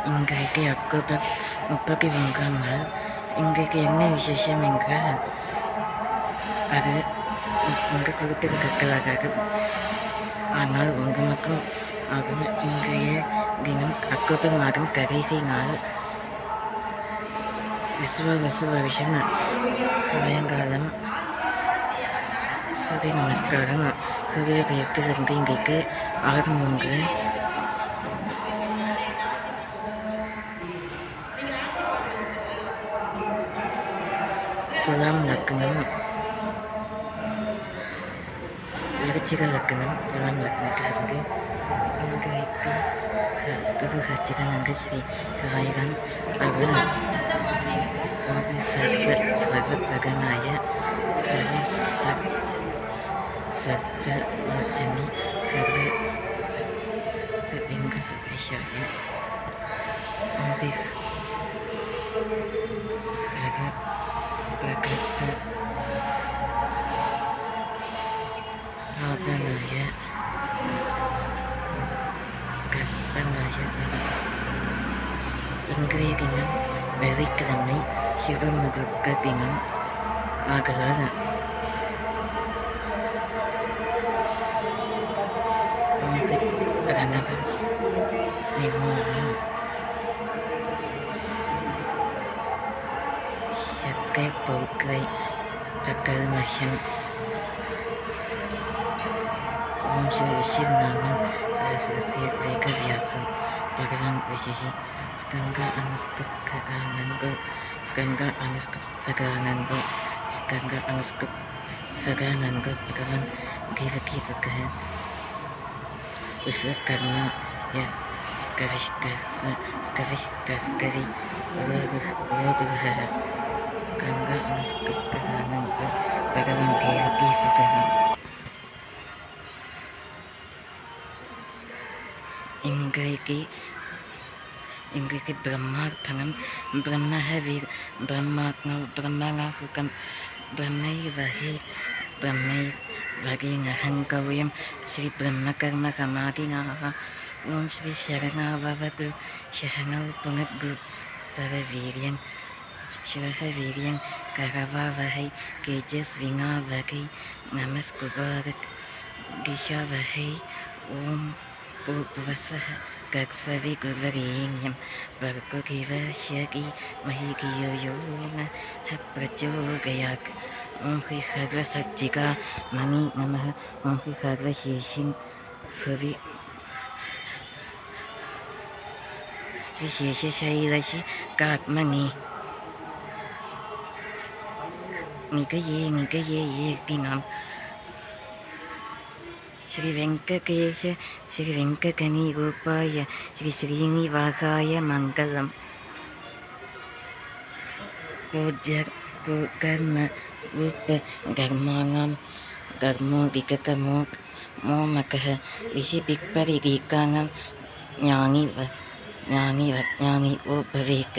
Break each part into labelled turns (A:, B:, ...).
A: இன்றைக்கு அக்டோபர் 31ஆம் நாள். இன்றைக்கு என்ன விசேஷம் என்றால், அது இங்கு குறிப்பிடத்தக்கதாக, ஆனால் உங்களுக்கு ஆகும். இன்றைய தினம் அக்டோபர் மாதம் கடைசி நாள். விசுவவசு வருஷம் சாயங்காலம் சூரிய நமஸ்காரம் சூரியோதயத்திலிருந்து இன்றைக்கு 6:03. துலாம் லக்னம், விருச்சிக லக்னம். துலாம் லக்னத்திலிருந்து இன்றைக்கு குரு சச்சிதானந்த ஸ்ரீ சாய்ராம் அவர் சர்வபிரகனாய சர்வலோச்சனி சர்வலிங்க சுதேஷாய ஆபனாய கற்பனாய. இன்றைய தினம் வெள்ளிக்கிழமை, சிவமுகூர்த்த தினம் ஆகலால் கணவன் நிர்மூலம் இயற்கை பொருட்களை தக்கல்மஷம். ஓம் ஸ்ரீ ரிஷிவ் நாமம் சரஸ்வதி வேகவியாசம் பகவான் ரிஷி ஸ்கங்கா அனுஸ்கரானந்தோ ஸ்கங்கா அனுஸ்கரானந்தோ ஸ்கங்கா அனுஸ்கரானந்தோ பகவான் தேவகி சுக விஸ்வகர்மா ஸ்கரி ரோகுஹ ஸ்கங்கா அனுஸ்கரானந்தோ பகவான் தேவகி சுக. இன்றைக்கு பிரம்மார்ப்பணம். பிரம்மானாகுகம் பிரம்மை நகங்கௌயம் ஸ்ரீ பிரம்மகர்ம சமாதினாக. ஓம் ஸ்ரீ சரணாவது சரணௌ புனத்கு சரவீரியன் சிவஹவீரியன் கரவாவகை கேஜஸ்வினாவகை நமஸ்குபாரக் கிஷாவகை. ஓம் பூர்வஸ்வஹ கக்ஸவி குர்வரேண்யம் வர்கோ தேவஸ்யகி மஹிகியோ யோ நः பிரச்சோதயாத். ஓம் ஸ்ரீ சர்வசக்திகா மணி நமः. ஓம் ஸ்ரீ சர்வசேஷின் ஸ்ருதி விசேஷசைலசி காத்மனி நிகயே ஏகினாம். ஸ்ரீ வெங்கடேஷ ஸ்ரீ வெங்கடகணி ரூபாய ஸ்ரீ ஸ்ரீனிவாசாய மங்களம். கர்ம ரூப கர்மாணாம் கர்மோ விககமோ மோமகः ரிஷி பிக்பரிகீகானாம் ஞானி ஓ பவேக.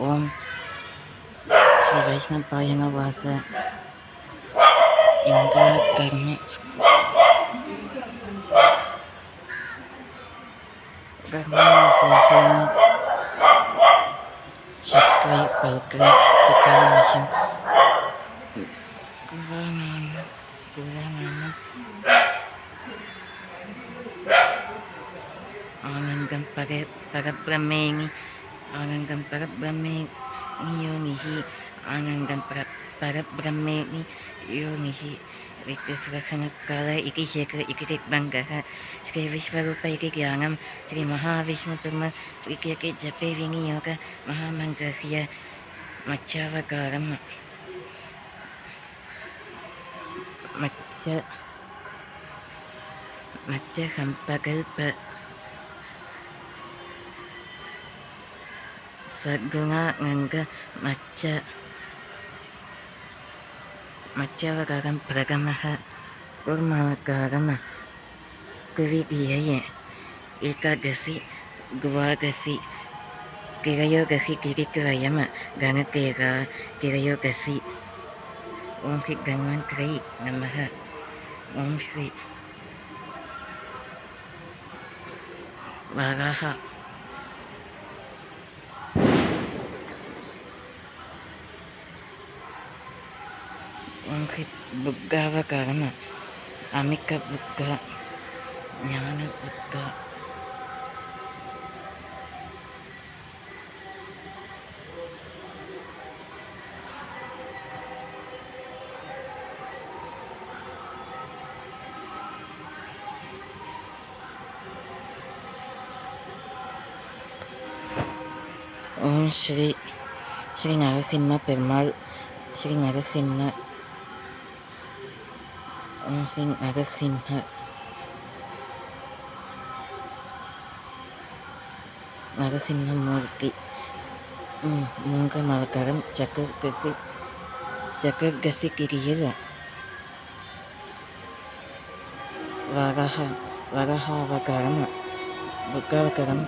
A: ஓம் ஸ்ரீ வைஷ்ணவாய வாச இந்திரா கர்ம சக்ரை பல்கரை பிகாமஷம் குரானான ஆனந்தம் பரபிரமேணி ஆனந்தம் பரபிரமேணி யோனிஹி ஆனந்தம் பரபிரமேணி யோனிஹி ऋतुप्रसन्नकाल इति शेखर इति ऋग्भङ्गः. श्री विश्वरूप इति ज्ञानं श्री महाविष्णुतम इत्यके जपे विनियोग महामन्त्रस्य मच्छावकारं मच्छसम्पकल्प सद्गुणानन्द மச்சாவகாரம் பிரகமः குர்மாவகாரம் குவிதியை ஏகாதசி துவாதசி திரையோதசி திரித்வயம் கணதேகா திரையோதசி. ஓம் ஸ்ரீ தன்வந்திரை நமः. ஓம் ஸ்ரீ வராக உங்கி புக்காவகரண அமிக்க புக்கா ஞான புக்கா ஓம் ஸ்ரீ ஸ்ரீ நரசிம்ம பெருமாள் ஸ்ரீ நரசிம்ம ஓம் ஸ்ரீ நரசிம்ம நரசிம்மமூர்த்தி மூங்கமவகரம் சக்கர்கசிகிரியில் வரஹாவகரம் புக்கவகரம்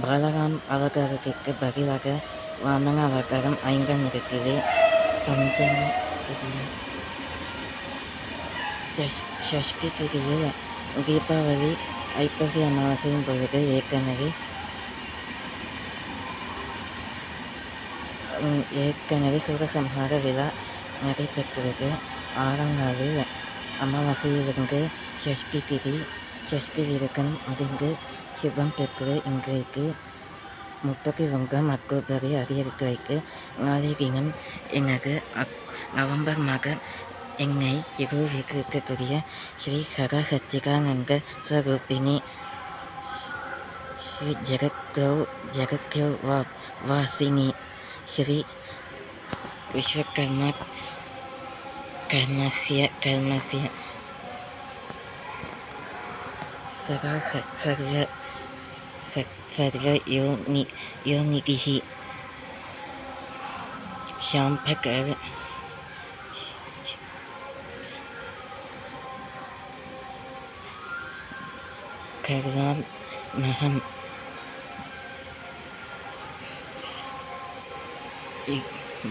A: பாலராம் அவதாரத்திற்கு பதிலாக வாமன அவதாரம் 5ஆம் இடத்திலே பஞ்சமி ஷஷ்டிகிரியில் தீபாவளி ஐப்பசி அமாவாசையின் பொழுது ஏற்கனவே சூரசம்ஹார விழா நடைபெற்றது. 6ஆம் நாளில் அமாவாசையிலிருந்து ஷஷ்டி விரதம் முடிந்து சுபம் பெற்று இன்றைக்கு 31 அக்டோபரை அதிகரித்து வைத்து நாளைய தினம் எனது நவம்பர் மாதம் என்னை இருக்கக்கூடிய ஸ்ரீ சச்சிதானந்த ஸ்வரூபிணி ஸ்ரீ ஜெகத்குரு வாசினி ஸ்ரீ விஸ்வகர்மா கர்மஸ்ய சர்வ யோனிதிஹி ஷாம்பகர் கர்லாம் மகம்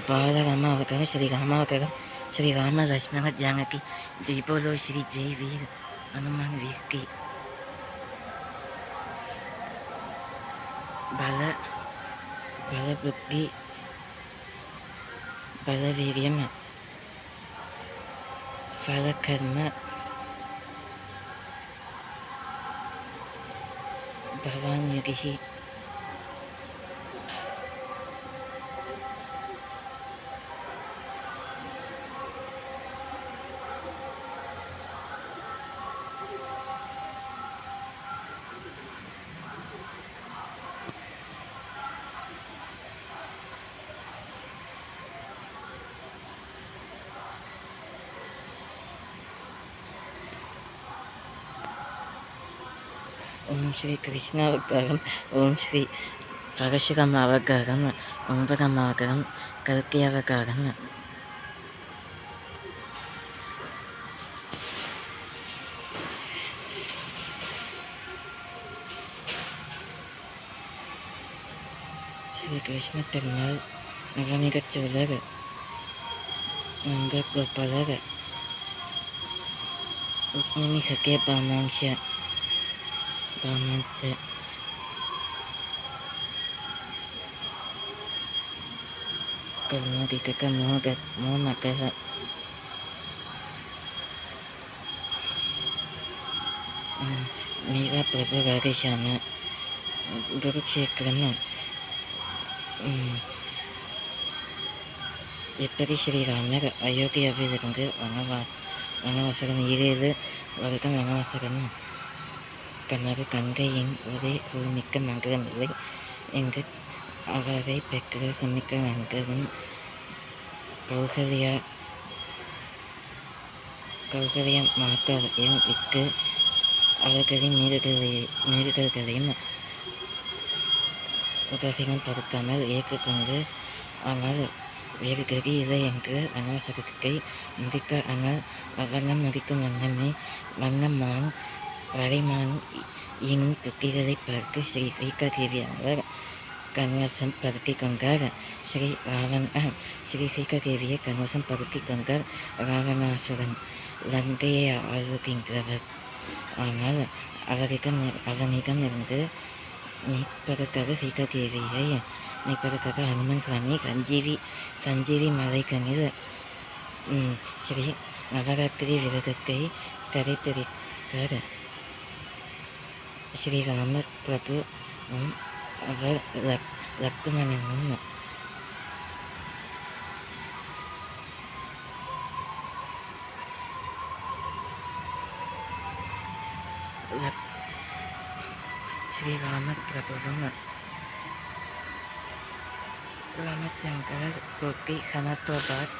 A: பாலராம அவதாரம் ஸ்ரீராமாவதாரம் ஸ்ரீராம லக்ஷ்மண ஜானகி ஜெய் போலோ ஸ்ரீ ஜெய் வீர் ஹனுமான் வீர் கி பல புத்தி பலவீரியம் பலகர்ம பவான்யுதிஹி ஓம் ஸ்ரீ கிருஷ்ண அவதாரம் ஓம் ஸ்ரீ பரசுராம அவதாரம் 9ஆம் அவதாரம் கல்கி அவதாரம் ஸ்ரீ கிருஷ்ண பெருமாள் நவமிகச் சோழர் நந்தகோபாலர் ருக்மிணி சத்ய பாமாஞ்ச கர்நாடிக மோமகர மீரா பிரபு ராதேஷாம குருக்ஷேத்திரம் எப்படி ஸ்ரீராமர் அயோத்தியாவிலிருந்து வனவாசகம் 7 வருடம் வனவாசகம் தனது தந்தையின் ஒரே மிக்க மகனில்லை என்று அவரை பெற்ற மிக்க நண்பரும் கௌசல்யா மாதாவையும் விட்டு அவர்களின் மீறுதல்களையும் உதவியும் படுத்தாமல் ஏற்றுக்கொண்டு ஆனால் வேறு கதி இல்லை என்று வனவாசகத்தை முடிக்க ஆனால் வண்ணம் முடிக்கும் வண்ணமான் வரைமான் எனும் புத்திகளை பார்த்து ஸ்ரீ சீகாதேவியானவர் கன்வசம் படுத்தி கொண்டார். ஸ்ரீ சீகாதேவியை கன்வசம் படுத்தி கொண்டார் ராவணாசுரன் லங்கையை ஆளுகின்றவர். ஆனால் அவனிடமிருந்து மீட்பதற்காக சீகாதேவியை மீட்பதற்காக ஹனுமன் சுவாமி சஞ்சீவி மலைக்கண்ணில் ஸ்ரீ நவராத்திரி விரதத்தை கடைபிடிக்க ஸ்ரீராம பிரபுவும் அவர் லக்ஷ்மணனும் ஸ்ரீராம பிரபுவும் ராமச்சந்திரர் கோபி ஹனத்தோபாத்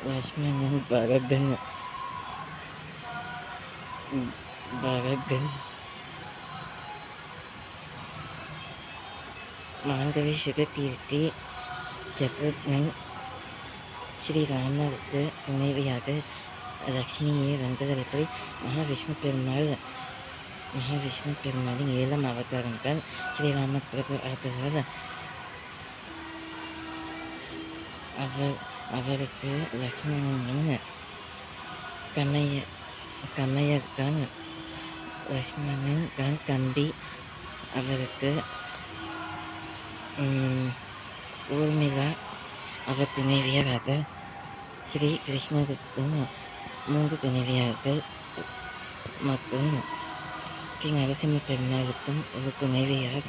A: லக்ஷ்மணன் பரதன் மாண்டவி சுககீர்த்தி சத்ருக்னன் ஸ்ரீராமருக்கு துணைவியாக லக்ஷ்மியை வந்ததற்கு மகாவிஷ்ணு பெருமாளின் 7 அவதாரங்கள் ஸ்ரீராம பிரபு ஆகிறார். அவருக்கு லக்ஷ்மணனின் கமையர்தான் லக்ஷ்மணன் தான் தம்பி. அவருக்கு ஊர்மிளா அவர் துணைவியராக. ஸ்ரீ கிருஷ்ணருக்கும் 3 துணைவியர்கள் மற்றும் ஸ்ரீ நரசிம்ம பெருமாளுக்கும் ஒரு துணைவியார்.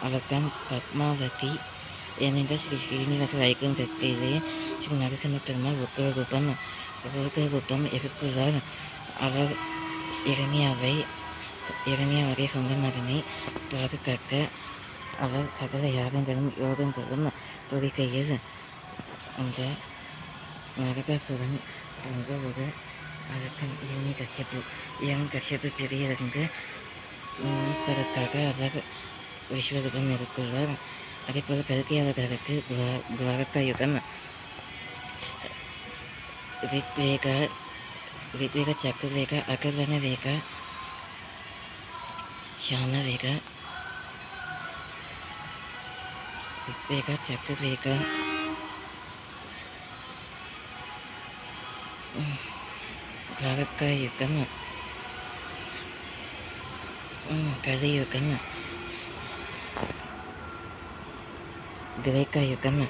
A: அவர்தான் பத்மாவதி. ஏனென்றால் ஸ்ரீ ஸ்ரீனிவாச வைகுண்டத்திலே ஸ்ரீ நரசிம்ம பெருமாள் உக்ரரூபம் எடுத்துள்ளார். அவர் இரணியாவுடைய சொந்த மகனை பாதுகாக்க அவர் சகல யோகங்களும் துதிக்கையில் அந்த நரகாசுரன் என்ற ஒரு அரக்கன் கஷ்யப்பு பிரியிலிருந்து மீட்பதற்காக அவர் விஸ்வரூபம் எடுத்துள்ளார். அதேபோல் கல்கி அவதாருக்கு துவாரகா யுகம் ரித்வேக சக்கரவேக அகர்வண வேக ஷாமவேக ரித்வேக சக்கரவேக துவாரகா யுகம் கலியுகம் கிரேக்க யுகம்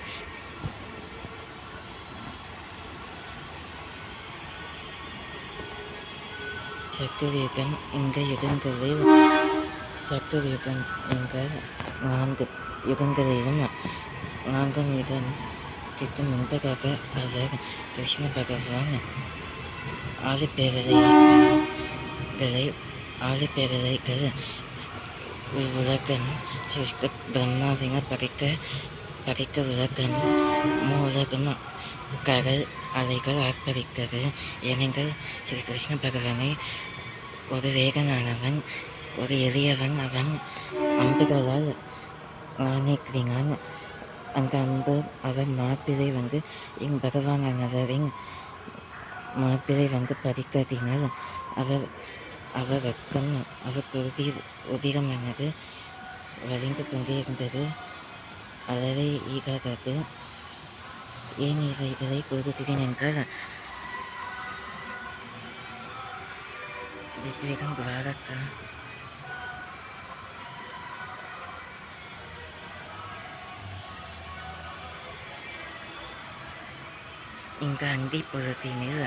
A: சக்கரயுகம். இந்த யுகங்களில் சக்கரயுகம் என்ற 4 யுகங்களிலும் 4ஆம் யுகத்திற்கு முன்பதாக அவர் கிருஷ்ண பகவான் ஆதிப்பேரலைகள் உலகம் சிருஷ்ட பிரம்மாவின படைக்க உலகம் மூலகம் கடல் அலைகள் ஆர்ப்பரிக்கிறது. ஏனென்றால் ஸ்ரீ கிருஷ்ண பகவானை ஒரு வேகனானவன், ஒரு எளியவன். அவன் அம்புகளால் ஆணைக்கிறான். அந்த அம்பு அவர் மார்பிலை என் பகவானானவரின் மார்பிலை பதிக்கதினால் அவர் ரத்தம் அவருக்கு உதிரமானது வலிந்து கொண்டே இருந்தது. அளவை ஈகாதது. ஏன் இவைகளை கூறுகிறேன் என்றால் ரித்வேகம் துவாரகா இந்த அந்தி பொழுதினில்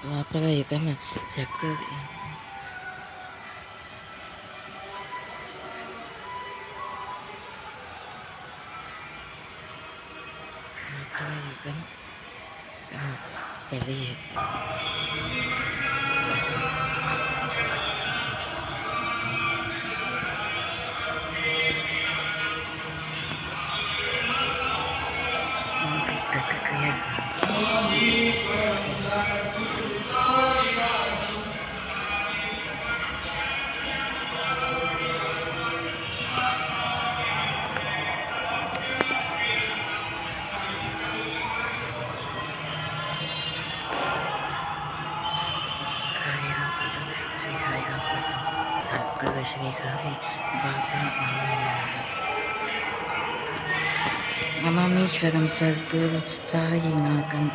A: துவாபர யுகம் சர்க்குரு ஸ்ரீ ஹரி பாபா நமாமீஸ்வரம் சர்க்குரு சாயிநாதன்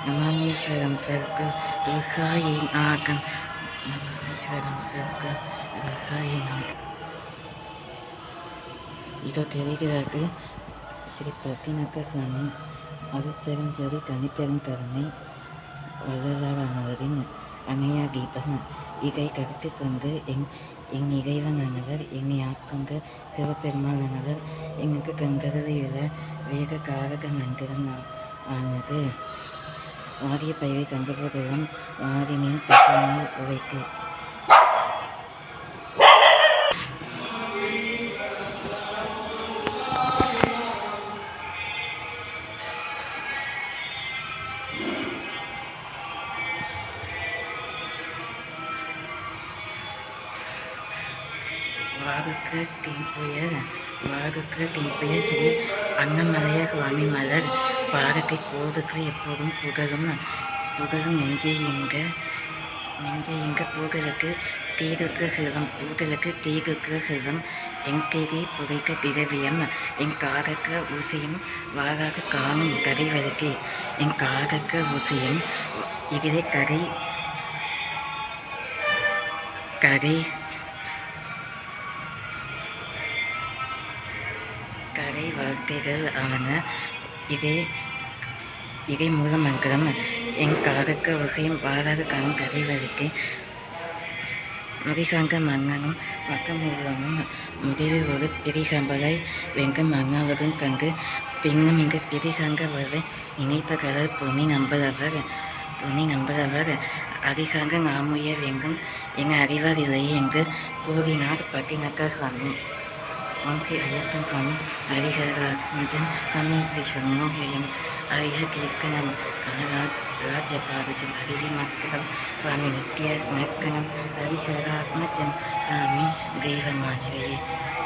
A: நமாமீஸ்வரம் சர்க்குரு சாயிநாதன் நமாமீஸ்வரம் சர்க்குரு சாயிநாதன். இதோ தெரிகிறது ஸ்ரீ பத்தினக்க சுவாமி அருட்பெருஞ்சோதி தனிப்பெருங்கருணை வள்ளலாரானவரின் அணையா கீதம். இதை கருத்து கொண்டு என் இறைவனானவர் என்னை ஆட்கொண்ட சிவபெருமானானவர் எனக்கு கண்கருதியுள்ள வேக காரக மந்திரம் ஆனது. வாரிய பயிரை கண்டபோதெல்லாம் வாரினின் பசுவினால் உரைக்கு வாகுக்கு தீப்புய ஸ்ரீ அன்னமலைய சுவாமி மலர் பாரத்தை போருக்கு எப்போதும் புகழும் நெஞ்சை இங்க பூகலுக்கு தீகுக்கு சிவம் என் கைகை புகைக்க திரவியம் என் காகக்க ஊசியும் வாகாக காணும் கரைவருக்கு என் காகக்க ஊசியும் இதிலே கரை வாழ்க்கைகள் ஆன இதை மூலமங்கலம் என் காகக்க வகையும் வாராக காணும் கரைவருக்கு முடிகாங்க மன்னனும் மக்கமுள்ளனும் முதலில் ஒரு பிரிகம்பலை வெங்க மன்னவரும் கண்டு பின்னும் இங்கு பிரிகாங்க வரை நினைப்பகலர் பொன்னி நம்புறவர் அதிகாங்க நாமுய வெங்கும் எங்கள் அறிவார் இல்லையே என்று கூறினார் பட்டினக்க சுவாமி. ஓகே ஐயப்பன் சுவாமி ஹரிஹரராஜன் சுவாமி விஸ்வமோகயம் ஹரிஹ கீர்த்தனம் ராஜபாதஜன் ஹரிவி மக்களம் சுவாமி நித்ய நக்கனம் ஹரிஹராத்மஜன் சுவாமி தெய்வமாசிரியே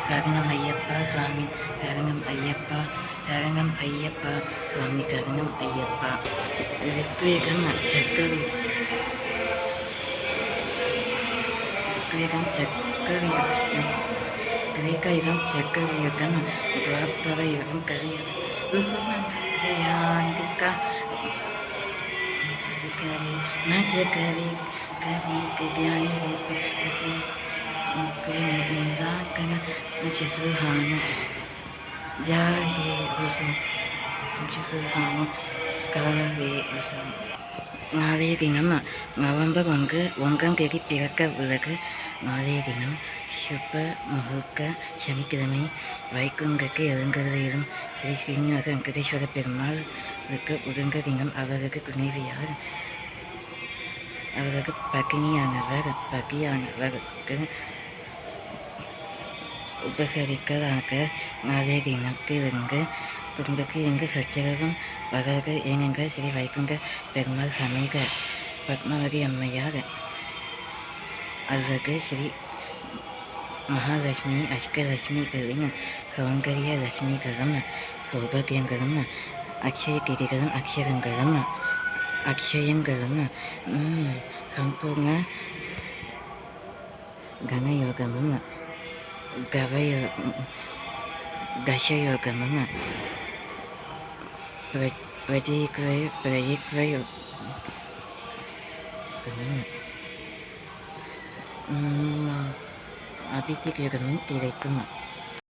A: கருணம் ஐயப்பா சுவாமி கருணம் ஐயப்பா சுவாமி கருணம் ஐயப்பா. ரிக்வேகம் கிரேகயுகம் சக்கரயுகம் துவாபரயுகம் கலியுகம் கிரியாந்திகா நஜகரி கரி நிராகன சுஹானு ஜாஹே ஹுசன் சுஹானு காவே ஹுசன். நாளைய தினம் நவம்பர் 1ஆம் தேதி பிறக்க உள்ளது. நாளைய தினம் சுப முகூர்த்த சனிக்கிழமை வைகுண்டக்கு எழுந்தருளும் ஸ்ரீ ஸ்ரீனிவாச வெங்கடேஸ்வர பெருமாளுக்கு உகந்த தினம். அவருக்கு துணைவியார் அவருக்கு பகியானவருக்கு உபகரிக்கலாக நாளைய தினத்திலிருந்து குடும்பத்திலிருந்து சச்சரவும் வராக ஏனென்றால் ஸ்ரீ வைகுண்ட பெருமாள் சமேத பத்மாவதி அம்மையார் அல்லது ஸ்ரீ மகாலட்சுமி அஷ்டலட்சுமிகளின் சௌந்தரிய லட்சுமிகளும் சௌபாகியங்களும் அக்ஷயகிரிகளும் அக்ஷயங்களும் சம்பூர்ண கணயோகமும் தசயோகமும் அபிஷேகமும் கிடைக்கும்.